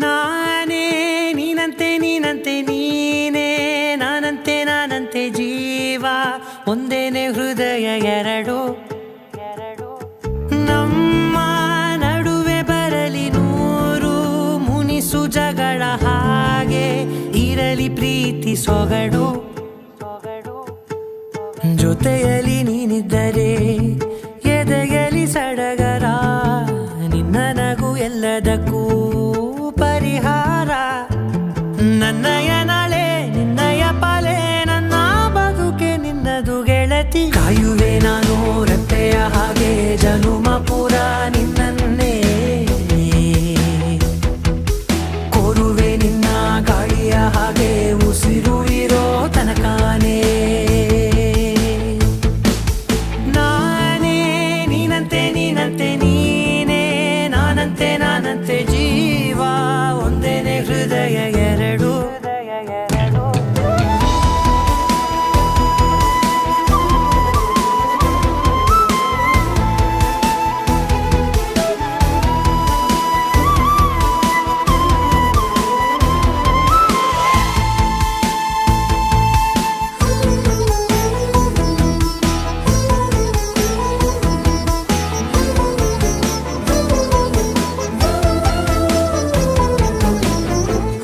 ನಾನೇ ನೀನಂತೆ ನೀನಂತೆ ನೀನೇ ನಾನಂತೆ ನಾನಂತೆ ಜೀವ ಒಂದೇನೆ ಹೃದಯ ಎರಡು ನಮ್ಮ ನಡುವೆ ಬರಲಿ ನೂರು ಮುನಿಸು ಜಗಳ ಹಾಗೆ ಇರಲಿ ಪ್ರೀತಿ ಸೊಗಡು ಜೊತೆಯಲ್ಲಿ ನೀನಿದ್ದರೆ ಎದೆಯಲಿ ಸಡಗರ ನಿನ್ನ ನಗು ಎಲ್ಲದಕ್ಕೂ ಪರಿಹಾರ ನನ್ನಯ ನಾಳೆ ನಿನ್ನಯ ಪಾಲೆ ನನ್ನ ಬದುಕೆ ನಿನ್ನದು ಗೆಳತಿ ಕಾಯುವೆ ನಾನು ರೆಪ್ಪೆಯ ಹಾಗೆ ಜನುಮ ಪುರ ನಿನ್ನನ್ನೇ ಕೋರುವೆ ನಿನ್ನ ಗಾಳಿಯ ಹಾಗೆ ಉಸಿರು ಇರೋ ತನಕಾನೇ ನಾನೇ ನೀನಂತೆ ನೀನಂತೆ ನೀನೇ ನಾನಂತೆ ನಾನಂತೆ ಜೀವ ಒಂದೇನೆ ಹೃದಯ ಎರಡು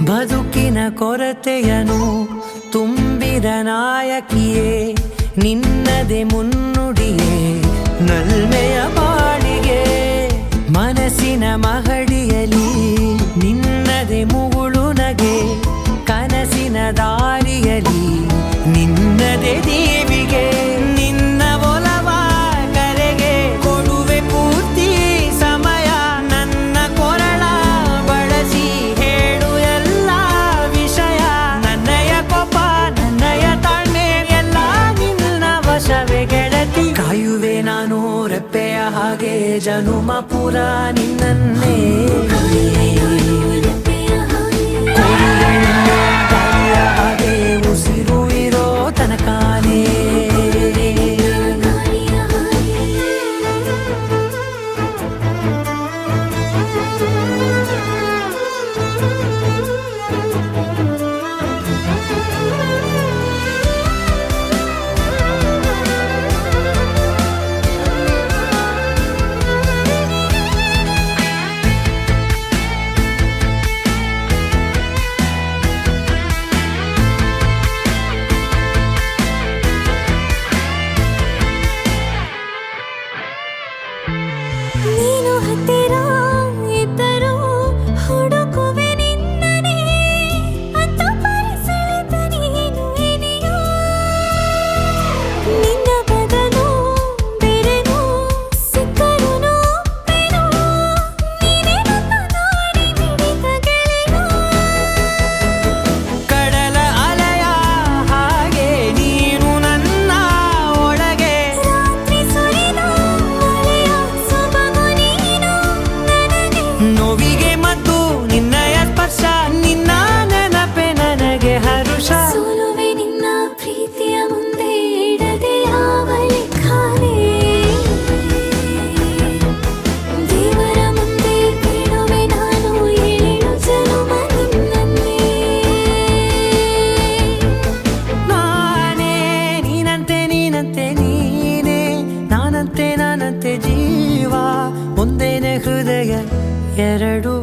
ಬದುಕಿನ ಕೊರತೆಯನು ತುಂಬಿದ ನಾಯಕಿಯೇ ನಿನ್ನದೆ ಮುನ್ನುಡಿಯೇ ನಲ್ಮೆಯ ಬಾಳಿಗೆ ಮನಸ್ಸಿನ ಮಹಡಿಯಲಿ ನಿನ್ನದೆ ಮುಗುಳು ನಗೆ ಕನಸಿನ ದಾರಿಯಲಿ ನಿನ್ನದೆ ದೇವಿಗೆ ನಿನ್ನ ಒಲವ ಕರೆಗೆ ಕೊಡುವೆ ಪೂರ್ತಿ ಸಮಯ ನನ್ನ ಕೊರಳ ಬಳಸಿ ಹೇಳು ಎಲ್ಲ ವಿಷಯ ನನ್ನಯ ಕೋಪ ನನ್ನಯ ತಾಳ್ಮೆ ಎಲ್ಲ ನಿನ್ನ ವಶವೇ ಗೆಳತಿ ಕಾಯುವೆ ನಾನು ರೆಪ್ಪೆಯ ಹಾಗೆ ಜನುಮ ಪುರ ನಿನ್ನನ್ನೇ ಗಾಳಿಯ ಹಾಗೆ ಉಸಿರು ಇರೋ ತನಕಾನೇ ನೀನು ಹತ್ತಿರ ಇದ್ದರೂ ಹುಡುಕುವೆ ನಿನ್ನನೇ ಅಂತ ಪರಿಸರದ ನೀನು ಇದೆಯೋ ನಿನ್ನ ಬದಲು ಬೇರೆನೋ ಸಿಕ್ಕರೂ ಒಪ್ಪೆನೋ ನೀನೇ ನನ್ನ ದಾರಿ ಹಿಡಿದ ಗೆಳೆಯ ಕಡಲ ಅಲೆಯ ಹಾಗೆ ನೀನು ನನ್ನ ಒಳಗೆ ರಾತ್ರಿ ಸುರಿದ ಮಳೆಯ ಸೊಬಗು ನೀನು ನನಗೆ ನೋವಿಗೆ ಮತ್ತು ನಿನ್ನಯ ಸ್ಪರ್ಶ ನಿನ್ನ ನೆನಪೆ ನನಗೆ ಹರುಷ ಸೋಲುವೆ ನಿನ್ನ ಪ್ರೀತಿಯ ಮುಂದೆ ಇಡದೆ ಯಾವ ಲೆಕ್ಕನೇ ದೇವರ ಮುಂದೆ ಬೇಡುವೆ ನಾನು ಏಳು ಜನುಮ ನಿನ್ನನ್ನೇ ನಾನೇ ನೀನಂತೆ ನೀನಂತೆ ನೀನೇ ನಾನಂತೆ ನಾನಂತೆ ಜೀವ ಒಂದೇನೆ ಹೃದಯ ಎರಡು